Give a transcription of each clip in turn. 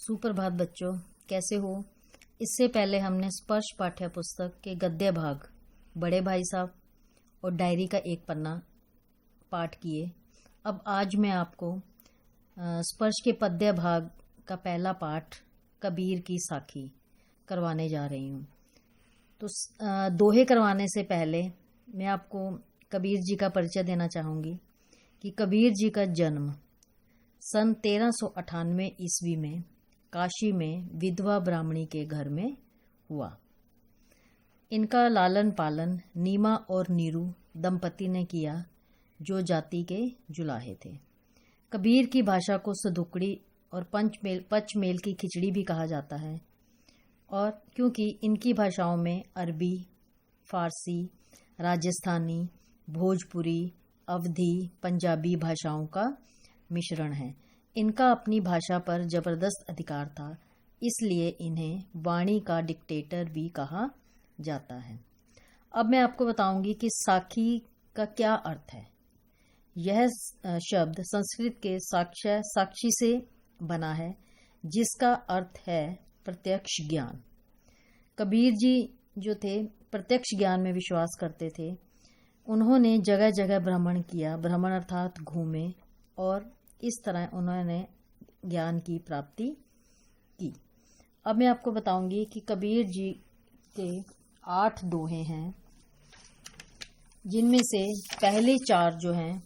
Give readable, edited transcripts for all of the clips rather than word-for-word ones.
सुप्रभात बच्चों, कैसे हो। इससे पहले हमने स्पर्श पाठ्य पुस्तक के गद्य भाग बड़े भाई साहब और डायरी का एक पन्ना पाठ किए। अब आज मैं आपको स्पर्श के पद्य भाग का पहला पाठ कबीर की साखी करवाने जा रही हूँ। तो दोहे करवाने से पहले मैं आपको कबीर जी का परिचय देना चाहूँगी कि कबीर जी का जन्म सन 1398 ईस्वी में काशी में विधवा ब्राह्मणी के घर में हुआ। इनका लालन पालन नीमा और नीरू दंपति ने किया, जो जाति के जुलाहे थे। कबीर की भाषा को सदुकड़ी और पचमेल की खिचड़ी भी कहा जाता है, और क्योंकि इनकी भाषाओं में अरबी, फारसी, राजस्थानी, भोजपुरी, अवधी, पंजाबी भाषाओं का मिश्रण है। इनका अपनी भाषा पर जबरदस्त अधिकार था, इसलिए इन्हें वाणी का डिक्टेटर भी कहा जाता है। अब मैं आपको बताऊंगी कि साखी का क्या अर्थ है। यह शब्द संस्कृत के साक्षी से बना है, जिसका अर्थ है प्रत्यक्ष ज्ञान। कबीर जी जो थे प्रत्यक्ष ज्ञान में विश्वास करते थे। उन्होंने जगह जगह भ्रमण किया, भ्रमण अर्थात घूमे, और इस तरह उन्होंने ज्ञान की प्राप्ति की। अब मैं आपको बताऊंगी कि कबीर जी के 8 दोहे हैं, जिनमें से पहले 4 जो हैं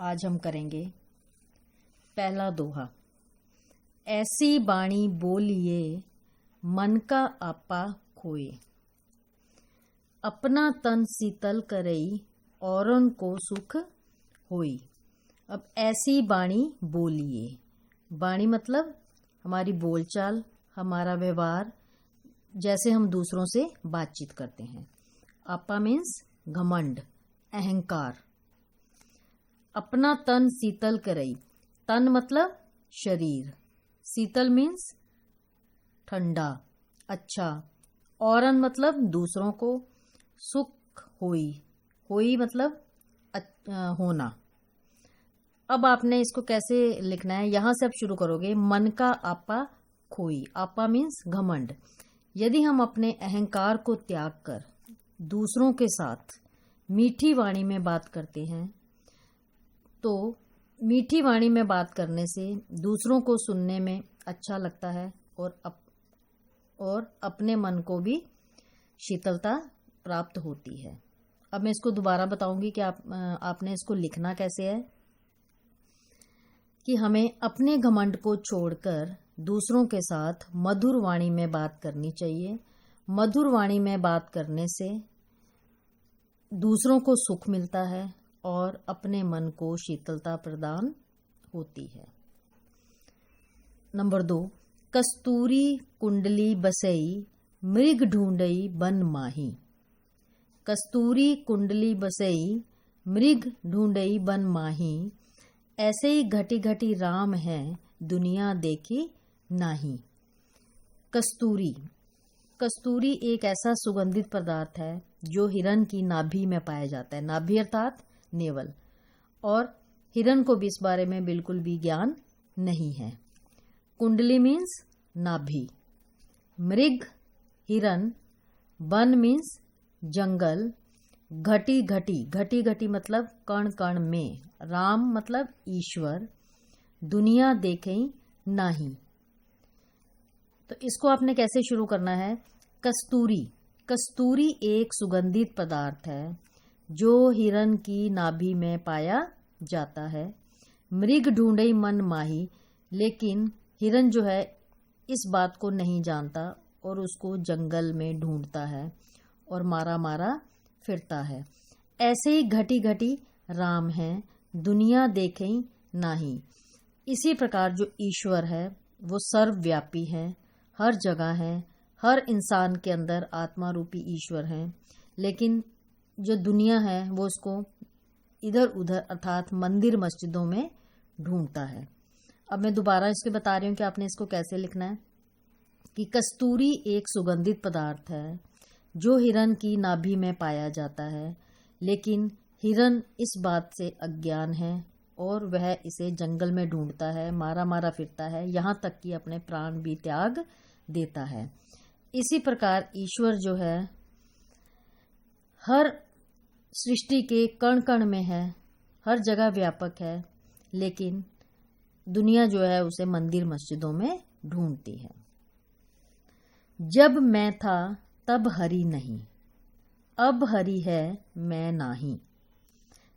आज हम करेंगे। पहला दोहा, ऐसी बाणी बोलिए मन का आपा खोए, अपना तन शीतल करई औरन को सुख होई। अब ऐसी बाणी बोलिए, बाणी मतलब हमारी बोलचाल, हमारा व्यवहार, जैसे हम दूसरों से बातचीत करते हैं। आपा मीन्स घमंड, अहंकार। अपना तन शीतल करई, तन मतलब शरीर, शीतल मीन्स ठंडा, अच्छा। औरन मतलब दूसरों को, सुख होई, होई मतलब होना। अब आपने इसको कैसे लिखना है, यहां से आप शुरू करोगे। मन का आपा खोई, आपा मीन्स घमंड। यदि हम अपने अहंकार को त्याग कर दूसरों के साथ मीठी वाणी में बात करते हैं, तो मीठी वाणी में बात करने से दूसरों को सुनने में अच्छा लगता है, और अपने मन को भी शीतलता प्राप्त होती है। अब मैं इसको दोबारा बताऊंगी कि आपने इसको लिखना कैसे है। कि हमें अपने घमंड को छोड़कर दूसरों के साथ मधुर वाणी में बात करनी चाहिए। मधुर वाणी में बात करने से दूसरों को सुख मिलता है और अपने मन को शीतलता प्रदान होती है। नंबर 2, कस्तूरी कुंडली बसई मृग ढूंढई बन माही। कस्तूरी कुंडली बसई मृग ढूंढई बन माही, ऐसे ही घटी घटी राम है दुनिया देखी नाही। कस्तूरी, कस्तूरी एक ऐसा सुगंधित पदार्थ है जो हिरन की नाभि में पाया जाता है। नाभि अर्थात नेवल, और हिरन को भी इस बारे में बिल्कुल भी ज्ञान नहीं है। कुंडली मीन्स नाभि, मृग हिरन, वन मीन्स जंगल, घटी घटी, घटी घटी मतलब कण कण में, राम मतलब ईश्वर, दुनिया देखें नाही। तो इसको आपने कैसे शुरू करना है। कस्तूरी, कस्तूरी एक सुगंधित पदार्थ है जो हिरन की नाभि में पाया जाता है। मृग ढूंढई मन माही, लेकिन हिरन जो है इस बात को नहीं जानता और उसको जंगल में ढूंढता है और मारा मारा फिरता है। ऐसे ही घटी घटी राम है दुनिया देखें नाही। इसी प्रकार जो ईश्वर है वो सर्वव्यापी है, हर जगह है, हर इंसान के अंदर आत्मा रूपी ईश्वर है, लेकिन जो दुनिया है वो उसको इधर उधर अर्थात मंदिर मस्जिदों में ढूंढता है। अब मैं दोबारा इसके बता रही हूँ कि आपने इसको कैसे लिखना है। कि कस्तूरी एक सुगंधित पदार्थ है जो हिरन की नाभि में पाया जाता है, लेकिन हिरन इस बात से अज्ञान है और वह इसे जंगल में ढूंढता है, मारा मारा फिरता है, यहाँ तक कि अपने प्राण भी त्याग देता है। इसी प्रकार ईश्वर जो है हर सृष्टि के कण कण में है, हर जगह व्यापक है, लेकिन दुनिया जो है उसे मंदिर मस्जिदों में ढूंढती है। जब मैं था तब हरि नहीं, अब हरि है मैं नाही।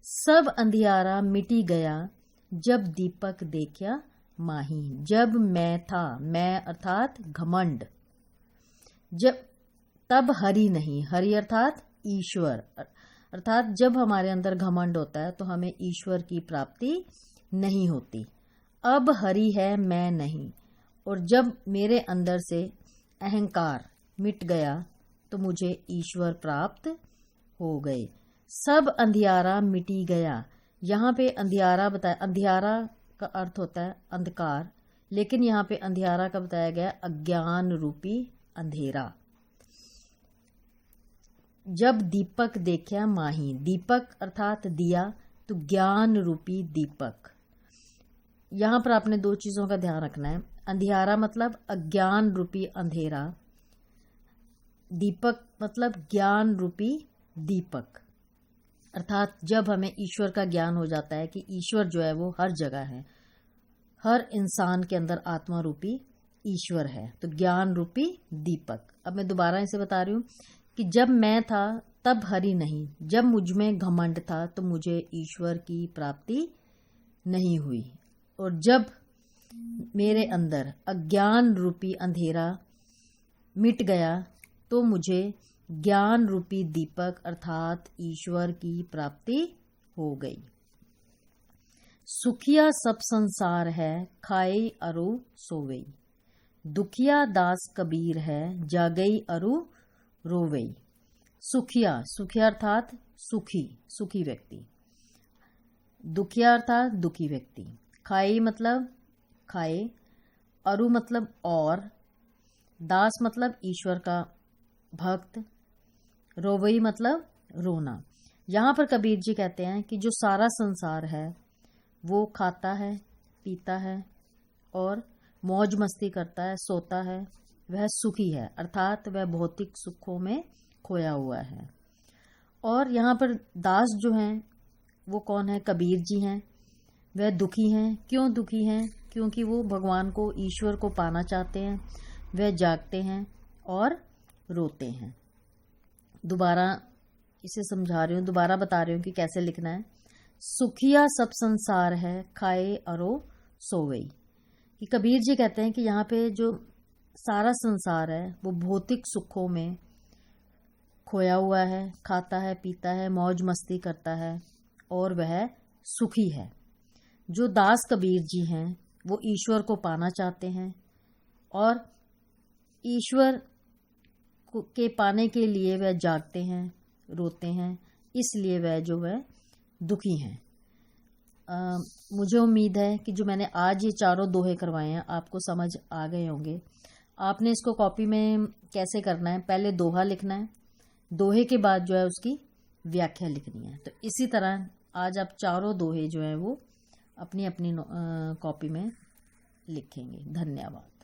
सब अंधियारा मिटी गया, जब दीपक देखा माही। जब मैं था, मैं अर्थात घमंड, जब तब हरि नहीं, हरि अर्थात ईश्वर, अर्थात जब हमारे अंदर घमंड होता है तो हमें ईश्वर की प्राप्ति नहीं होती। अब हरि है मैं नहीं, और जब मेरे अंदर से अहंकार मिट गया तो मुझे ईश्वर प्राप्त हो गए। सब अंधियारा मिटी गया, यहाँ पे अंधियारा बताया, अंधियारा का अर्थ होता है अंधकार, लेकिन यहाँ पे अंधियारा का बताया गया अज्ञान रूपी अंधेरा। जब दीपक देखा माही, दीपक अर्थात दिया, तो ज्ञान रूपी दीपक। यहाँ पर आपने दो चीजों का ध्यान रखना है। अंधियारा मतलब अज्ञान रूपी अंधेरा, दीपक मतलब ज्ञान रूपी दीपक। अर्थात जब हमें ईश्वर का ज्ञान हो जाता है कि ईश्वर जो है वो हर जगह है, हर इंसान के अंदर आत्मा रूपी ईश्वर है, तो ज्ञान रूपी दीपक। अब मैं दोबारा इसे बता रही हूँ कि जब मैं था तब हरि नहीं, जब मुझ में घमंड था तो मुझे ईश्वर की प्राप्ति नहीं हुई, और जब मेरे अंदर अज्ञान रूपी अंधेरा मिट गया तो मुझे ज्ञान रूपी दीपक अर्थात ईश्वर की प्राप्ति हो गई। सुखिया सब संसार है, खाए अरु सोवई। दुखिया दास कबीर है, जागई अरु रोवई। सुखिया, सुखिया अर्थात सुखी, सुखी व्यक्ति। दुखिया अर्थात दुखी व्यक्ति। खाई मतलब खाए, अरु मतलब और, दास मतलब ईश्वर का भक्त, रोवई मतलब रोना। यहाँ पर कबीर जी कहते हैं कि जो सारा संसार है वो खाता है, पीता है और मौज मस्ती करता है, सोता है, वह सुखी है, अर्थात वह भौतिक सुखों में खोया हुआ है। और यहाँ पर दास जो हैं वो कौन है? कबीर जी हैं। वह दुखी हैं। क्यों दुखी हैं? क्योंकि वो भगवान को, ईश्वर को पाना चाहते हैं। वह जागते हैं और रोते हैं। दोबारा इसे समझा रही हूँ, दोबारा बता रही हूँ कि कैसे लिखना है। सुखिया सब संसार है, खाए अरो सोवई। कि कबीर जी कहते हैं कि यहाँ पे जो सारा संसार है वो भौतिक सुखों में खोया हुआ है, खाता है, पीता है, मौज मस्ती करता है और वह सुखी है। जो दास कबीर जी हैं वो ईश्वर को पाना चाहते हैं और ईश्वर के पाने के लिए वह जागते हैं, रोते हैं, इसलिए वह जो है दुखी हैं। मुझे उम्मीद है कि जो मैंने आज ये चारों दोहे करवाए हैं आपको समझ आ गए होंगे। आपने इसको कॉपी में कैसे करना है, पहले दोहा लिखना है, दोहे के बाद जो है उसकी व्याख्या लिखनी है। तो इसी तरह आज आप चारों दोहे जो है वो अपनी अपनी कॉपी में लिखेंगे। धन्यवाद।